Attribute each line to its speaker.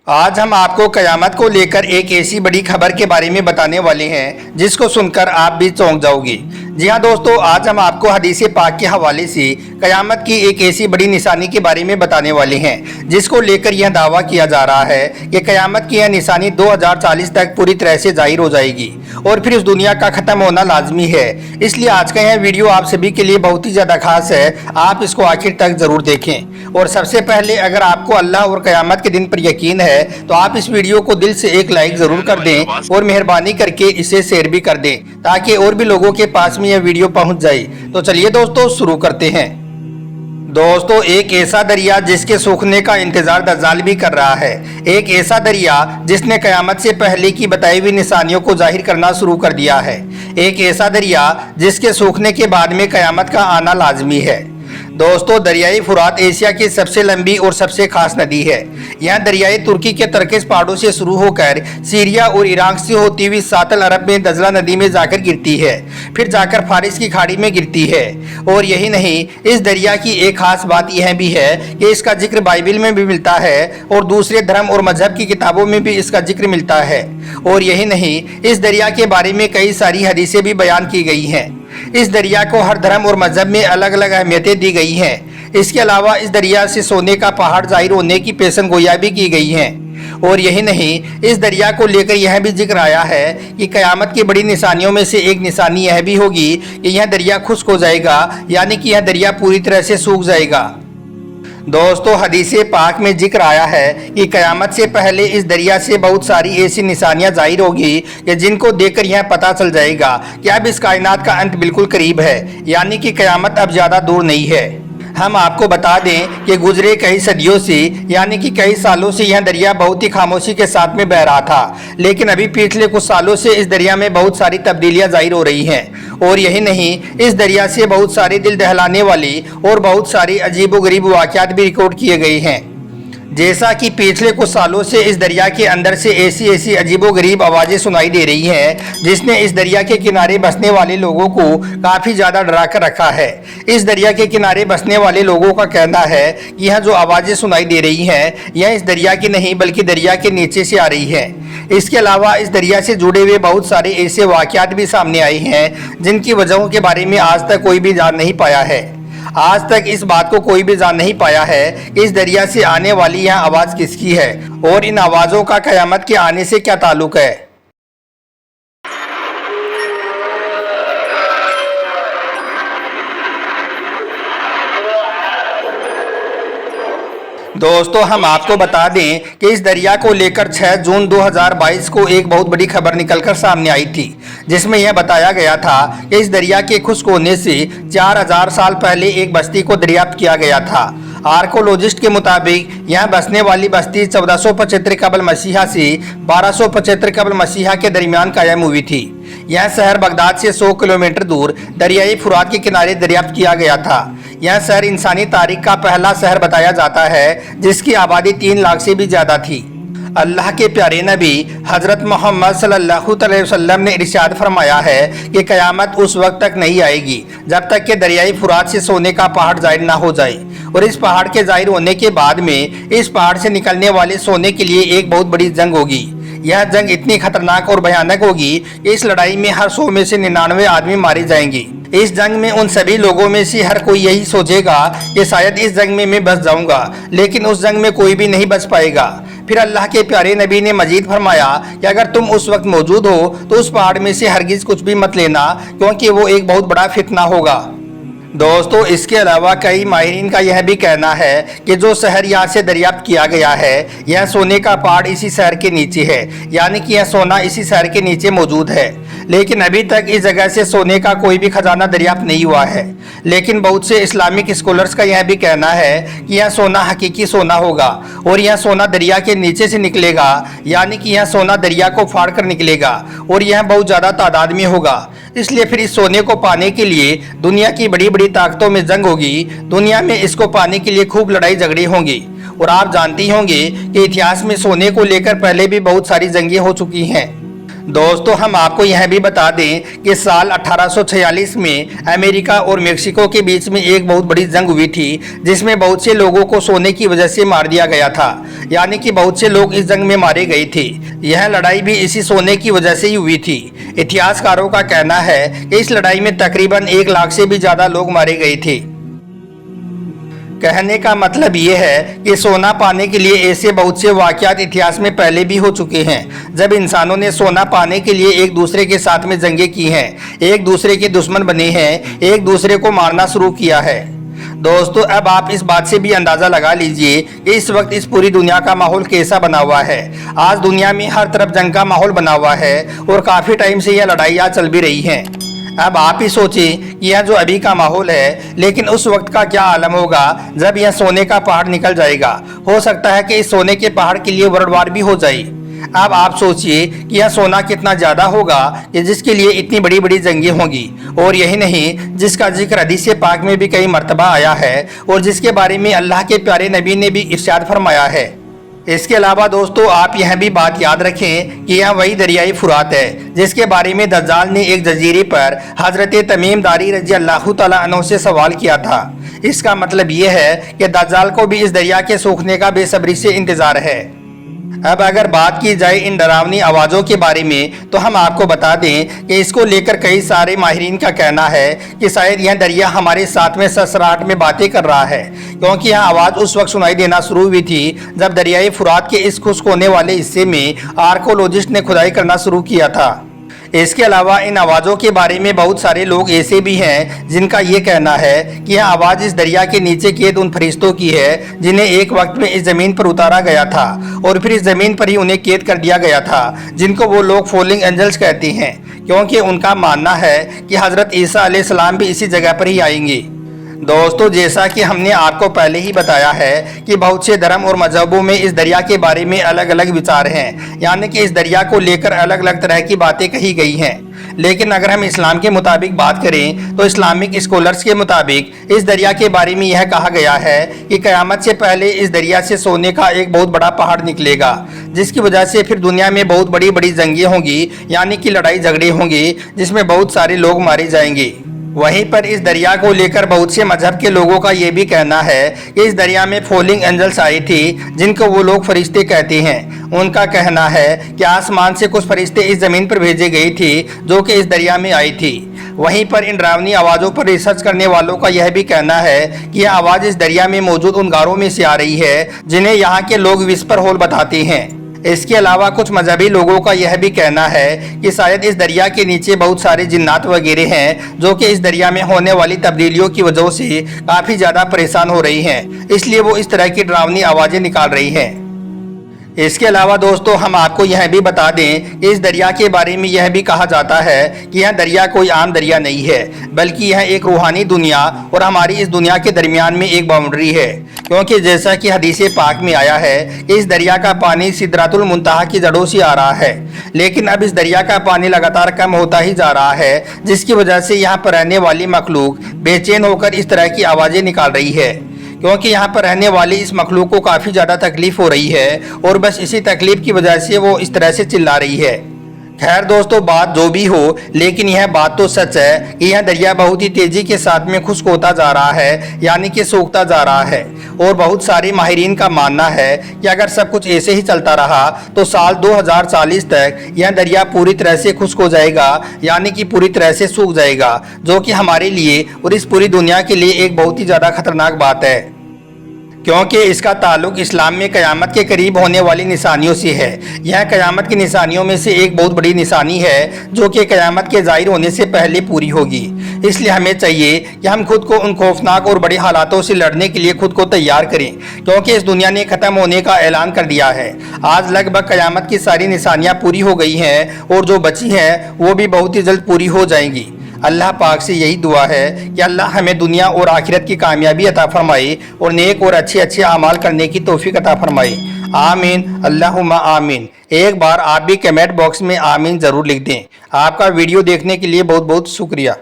Speaker 1: आज हम आपको कयामत को लेकर एक ऐसी बड़ी खबर के बारे में बताने वाले हैं जिसको सुनकर आप भी चौंक जाओगे। जी हाँ दोस्तों, आज हम आपको हदीस पाक के हवाले से कयामत की एक ऐसी बड़ी निशानी के बारे में बताने वाले हैं जिसको लेकर यह दावा किया जा रहा है कि कयामत की यह निशानी 2040 तक पूरी तरह से जाहिर हो जाएगी और फिर इस दुनिया का ख़त्म होना लाजमी है। इसलिए आज का यह वीडियो आप सभी के लिए बहुत ही ज़्यादा खास है, आप इसको आखिर तक ज़रूर देखें। और सबसे पहले अगर आपको अल्लाह और कयामत के दिन पर यकीन है तो आप इस वीडियो को दिल से एक लाइक जरूर कर दें और मेहरबानी करके इसे शेयर भी कर दें ताकि और भी लोगों के पास में यह वीडियो पहुंच जाए। तो चलिए दोस्तों शुरू करते हैं। दोस्तों, एक ऐसा दरिया जिसके सूखने का इंतजार दज्जाल भी कर रहा है, एक ऐसा दरिया जिसने कयामत से पहले की बताई हुई निशानियों को जाहिर करना शुरू कर दिया है, एक ऐसा दरिया जिसके सूखने के बाद में कयामत का आना लाजमी है। दोस्तों, दरियाई फुरात एशिया की सबसे लंबी और सबसे खास नदी है। यह दरियाई तुर्की के तरकिश पहाड़ों से शुरू होकर सीरिया और इराक से होती हुई सातल अरब में दजला नदी में जाकर गिरती है, फिर जाकर फारिस की खाड़ी में गिरती है। और यही नहीं, इस दरिया की एक खास बात यह भी है कि इसका जिक्र बाइबिल में भी मिलता है और दूसरे धर्म और मजहब की किताबों में भी इसका जिक्र मिलता है। और यही नहीं, इस दरिया के बारे में कई सारी हदीसें भी बयान की गई हैं। इस दरिया को हर धर्म और मजहब में अलग अलग अहमियतें दी गई हैं। इसके अलावा इस दरिया से सोने का पहाड़ जाहिर होने की पेशन गोया भी की गई है। और यही नहीं, इस दरिया को लेकर यह भी जिक्र आया है कि कयामत की बड़ी निशानियों में से एक निशानी यह भी होगी कि यह दरिया खुश्क हो जाएगा, यानी कि यह दरिया पूरी तरह से सूख जाएगा। दोस्तों, हदीस पाक में जिक्र आया है कि कयामत से पहले इस दरिया से बहुत सारी ऐसी निशानियां जाहिर होगी कि जिनको देखकर यह पता चल जाएगा कि अब इस कायनात का अंत बिल्कुल करीब है, यानी कि कयामत अब ज़्यादा दूर नहीं है। हम आपको बता दें कि गुजरे कई सदियों से, यानी कि कई सालों से यह दरिया बहुत ही खामोशी के साथ में बह रहा था, लेकिन अभी पिछले कुछ सालों से इस दरिया में बहुत सारी तब्दीलियां जाहिर हो रही हैं। और यही नहीं, इस दरिया से बहुत सारी दिल दहलाने वाली और बहुत सारी अजीबोगरीब वाक़यात भी रिकॉर्ड किए गए हैं। जैसा कि पिछले कुछ सालों से इस दरिया के अंदर से ऐसी ऐसी अजीबोगरीब आवाज़ें सुनाई दे रही हैं जिसने इस दरिया के किनारे बसने वाले लोगों को काफ़ी ज़्यादा डरा कर रखा है। इस दरिया के किनारे बसने वाले लोगों का कहना है कि यह जो आवाज़ें सुनाई दे रही हैं यह इस दरिया की नहीं बल्कि दरिया के नीचे से आ रही है। इसके अलावा इस दरिया से जुड़े हुए बहुत सारे ऐसे वाक़यात भी सामने आए हैं जिनकी वजहों के बारे में आज तक कोई भी जान नहीं पाया है। आज तक इस बात को कोई भी जान नहीं पाया है कि इस दरिया से आने वाली यह आवाज़ किसकी है और इन आवाज़ों का क़यामत के आने से क्या ताल्लुक़ है। दोस्तों, हम आपको बता दें कि इस दरिया को लेकर 6 जून 2022 को एक बहुत बड़ी खबर निकलकर सामने आई थी, जिसमें यह बताया गया था कि इस दरिया के खुश्क होने से 4000 साल पहले एक बस्ती को दरियाफ्त किया गया था। आर्कोलॉजिस्ट के मुताबिक यहाँ बसने वाली बस्ती 1475 कबल मसीहा से 1275 कबल मसीहा के दरमियान कायम हुई थी। यह शहर बगदाद से 100 किलोमीटर दूर दरियाई फुरात के किनारे दरियाफ्त किया गया था। यह शहर इंसानी तारीख का पहला शहर बताया जाता है जिसकी आबादी 3 लाख से भी ज़्यादा थी। अल्लाह के प्यारे नबी हज़रत मोहम्मद सल्लल्लाहु अलैहि वसल्लम ने इरशाद फरमाया है कि क़यामत उस वक्त तक नहीं आएगी जब तक कि दरियाई फुरात से सोने का पहाड़ ज़ाहिर ना हो जाए। और इस पहाड़ के ज़ाहिर होने के बाद में इस पहाड़ से निकलने वाले सोने के लिए एक बहुत बड़ी जंग होगी। यह जंग इतनी खतरनाक और भयानक होगी कि इस लड़ाई में हर 100 में से 99 आदमी मारे जाएंगे। इस जंग में उन सभी लोगों में से हर कोई यही सोचेगा कि शायद इस जंग में मैं बच जाऊंगा, लेकिन उस जंग में कोई भी नहीं बच पाएगा। फिर अल्लाह के प्यारे नबी ने मजीद फरमाया कि अगर तुम उस वक्त मौजूद हो तो उस पहाड़ में से हरगिज कुछ भी मत लेना, क्योंकि वो एक बहुत बड़ा फितना होगा। दोस्तों, इसके अलावा कई माहिरीन का यह भी कहना है कि जो शहर यहाँ से दरियाफ्त किया गया है यह सोने का पहाड़ इसी शहर के नीचे है, यानी कि यह सोना इसी शहर के नीचे मौजूद है। लेकिन अभी तक इस जगह से सोने का कोई भी खजाना दरियाफ्त नहीं हुआ है। लेकिन बहुत से इस्लामिक स्कॉलर्स का यह भी कहना है कि यह सोना हकीकी सोना होगा और यह सोना दरिया के नीचे से निकलेगा, यानी कि यह सोना दरिया को फाड़ कर निकलेगा और यह बहुत ज़्यादा तादाद में होगा। इसलिए फिर इस सोने को पाने के लिए दुनिया की बड़ी बड़ी ताकतों में जंग होगी। दुनिया में इसको पाने के लिए खूब लड़ाई झगड़े होंगी। और आप जानती होंगे कि इतिहास में सोने को लेकर पहले भी बहुत सारी जंगें हो चुकी हैं। दोस्तों हम आपको यह भी बता दें कि साल 1846 में अमेरिका और मेक्सिको के बीच में एक बहुत बड़ी जंग हुई थी, जिसमें बहुत से लोगों को सोने की वजह से मार दिया गया था। यानी कि बहुत से लोग इस जंग में मारे गए थे। यह लड़ाई भी इसी सोने की वजह से ही हुई थी। इतिहासकारों का कहना है कि इस लड़ाई में तकरीबन 1 लाख से भी ज्यादा लोग मारे गए थे। कहने का मतलब ये है कि सोना पाने के लिए ऐसे बहुत से वाकयात इतिहास में पहले भी हो चुके हैं, जब इंसानों ने सोना पाने के लिए एक दूसरे के साथ में जंगें की हैं, एक दूसरे के दुश्मन बने हैं, एक दूसरे को मारना शुरू किया है। दोस्तों अब आप इस बात से भी अंदाजा लगा लीजिए कि इस वक्त इस पूरी दुनिया का माहौल कैसा बना हुआ है। आज दुनिया में हर तरफ जंग का माहौल बना हुआ है और काफी टाइम से यह लड़ाइयाँ चल भी रही हैं। अब आप ही सोचें कि यह जो अभी का माहौल है, लेकिन उस वक्त का क्या आलम होगा जब यह सोने का पहाड़ निकल जाएगा। हो सकता है कि इस सोने के पहाड़ के लिए वर्ल्ड वार भी हो जाए। अब आप सोचिए कि यह सोना कितना ज्यादा होगा कि जिसके लिए इतनी बड़ी बड़ी जंगें होंगी। और यही नहीं, जिसका जिक्र हदीस पाक में भी कई मर्तबा आया है और जिसके बारे में अल्लाह के प्यारे नबी ने भी इरशाद फरमाया है। इसके अलावा दोस्तों आप यह भी बात याद रखें कि यह वही दरियाई फुरात है जिसके बारे में दज्जाल ने एक जजीरे पर हजरत तमीम दारी रजी अल्लाह तआला अन्हु से सवाल किया था। इसका मतलब यह है कि दज्जाल को भी इस दरिया के सूखने का बेसब्री से इंतजार है। अब अगर बात की जाए इन डरावनी आवाज़ों के बारे में, तो हम आपको बता दें कि इसको लेकर कई सारे माहिरीन का कहना है कि शायद यह दरिया हमारे साथ में ससराहट में बातें कर रहा है, क्योंकि यह आवाज़ उस वक्त सुनाई देना शुरू हुई थी जब दरियाई फुरात के इस खुश्क होने वाले हिस्से में आर्कोलॉजिस्ट ने खुदाई करना शुरू किया था। इसके अलावा इन आवाज़ों के बारे में बहुत सारे लोग ऐसे भी हैं जिनका ये कहना है कि यह आवाज़ इस दरिया के नीचे कैद उन फरिश्तों की है जिन्हें एक वक्त में इस ज़मीन पर उतारा गया था और फिर इस ज़मीन पर ही उन्हें कैद कर दिया गया था, जिनको वो लोग फॉलिंग एंजल्स कहते हैं, क्योंकि उनका मानना है कि हज़रत ईसा अलैहिस्सलाम भी इसी जगह पर ही आएंगे। दोस्तों जैसा कि हमने आपको पहले ही बताया है कि बहुत से धर्म और मजहबों में इस दरिया के बारे में अलग अलग विचार हैं, यानी कि इस दरिया को लेकर अलग अलग तरह की बातें कही गई हैं। लेकिन अगर हम इस्लाम के मुताबिक बात करें तो इस्लामिक स्कॉलर्स के मुताबिक इस दरिया के बारे में यह कहा गया है कि क़यामत से पहले इस दरिया से सोने का एक बहुत बड़ा पहाड़ निकलेगा, जिसकी वजह से फिर दुनिया में बहुत बड़ी बड़ी जंगें होंगी, यानी कि लड़ाई झगड़े होंगे जिसमें बहुत सारे लोग मारे जाएंगे। वहीं पर इस दरिया को लेकर बहुत से मजहब के लोगों का ये भी कहना है कि इस दरिया में फॉलिंग एंजल्स आई थी, जिनको वो लोग फरिश्ते कहते हैं। उनका कहना है कि आसमान से कुछ फरिश्ते इस ज़मीन पर भेजे गए थे जो कि इस दरिया में आई थी। वहीं पर इन डरावनी आवाज़ों पर रिसर्च करने वालों का यह भी कहना है कि यह आवाज़ इस दरिया में मौजूद उन गारों में से आ रही है जिन्हें यहाँ के लोग विस्पर होल बताते हैं। इसके अलावा कुछ मजहबी लोगों का यह भी कहना है कि शायद इस दरिया के नीचे बहुत सारे जिन्नात वगैरह हैं जो कि इस दरिया में होने वाली तब्दीलियों की वजह से काफ़ी ज़्यादा परेशान हो रही हैं, इसलिए वो इस तरह की डरावनी आवाज़ें निकाल रही हैं। इसके अलावा दोस्तों हम आपको यह भी बता दें कि इस दरिया के बारे में यह भी कहा जाता है कि यह दरिया कोई आम दरिया नहीं है, बल्कि यह एक रूहानी दुनिया और हमारी इस दुनिया के दरमियान में एक बाउंड्री है, क्योंकि जैसा कि हदीस पाक में आया है कि इस दरिया का पानी सिदरातुल मुंतहा की जड़ों से आ रहा है। लेकिन अब इस दरिया का पानी लगातार कम होता ही जा रहा है, जिसकी वजह से यहाँ पर रहने वाली मखलूक बेचैन होकर इस तरह की आवाज़ें निकाल रही है, क्योंकि यहाँ पर रहने वाली इस मखलूक को काफ़ी ज़्यादा तकलीफ हो रही है और बस इसी तकलीफ की वजह से वो इस तरह से चिल्ला रही है। खैर दोस्तों बात जो भी हो, लेकिन यह बात तो सच है कि यह दरिया बहुत ही तेज़ी के साथ में खुश्क होता जा रहा है, यानी कि सूखता जा रहा है। और बहुत सारे माहिरीन का मानना है कि अगर सब कुछ ऐसे ही चलता रहा तो साल 2040 तक यह दरिया पूरी तरह से खुश्क हो जाएगा, यानी कि पूरी तरह से सूख जाएगा, जो कि हमारे लिए और इस पूरी दुनिया के लिए एक बहुत ही ज़्यादा खतरनाक बात है, क्योंकि इसका ताल्लुक इस्लाम में क़यामत के करीब होने वाली निशानियों से है। यह क़यामत की निशानियों में से एक बहुत बड़ी निशानी है जो कि क़यामत के ज़ाहिर होने से पहले पूरी होगी। इसलिए हमें चाहिए कि हम खुद को उन खौफनाक और बड़े हालातों से लड़ने के लिए खुद को तैयार करें, क्योंकि इस दुनिया ने ख़त्म होने का ऐलान कर दिया है। आज लगभग क़यामत की सारी निशानियाँ पूरी हो गई हैं और जो बची हैं वो भी बहुत ही जल्द पूरी हो जाएंगी। अल्लाह पाक से यही दुआ है कि अल्लाह हमें दुनिया और आखिरत की कामयाबी अता फरमाए और नेक और अच्छे अमाल करने की तौफीक अता फरमाए। आमीन अल्लाहुम्मा आमीन। एक बार आप भी कमेंट बॉक्स में आमीन ज़रूर लिख दें। आपका वीडियो देखने के लिए बहुत बहुत शुक्रिया।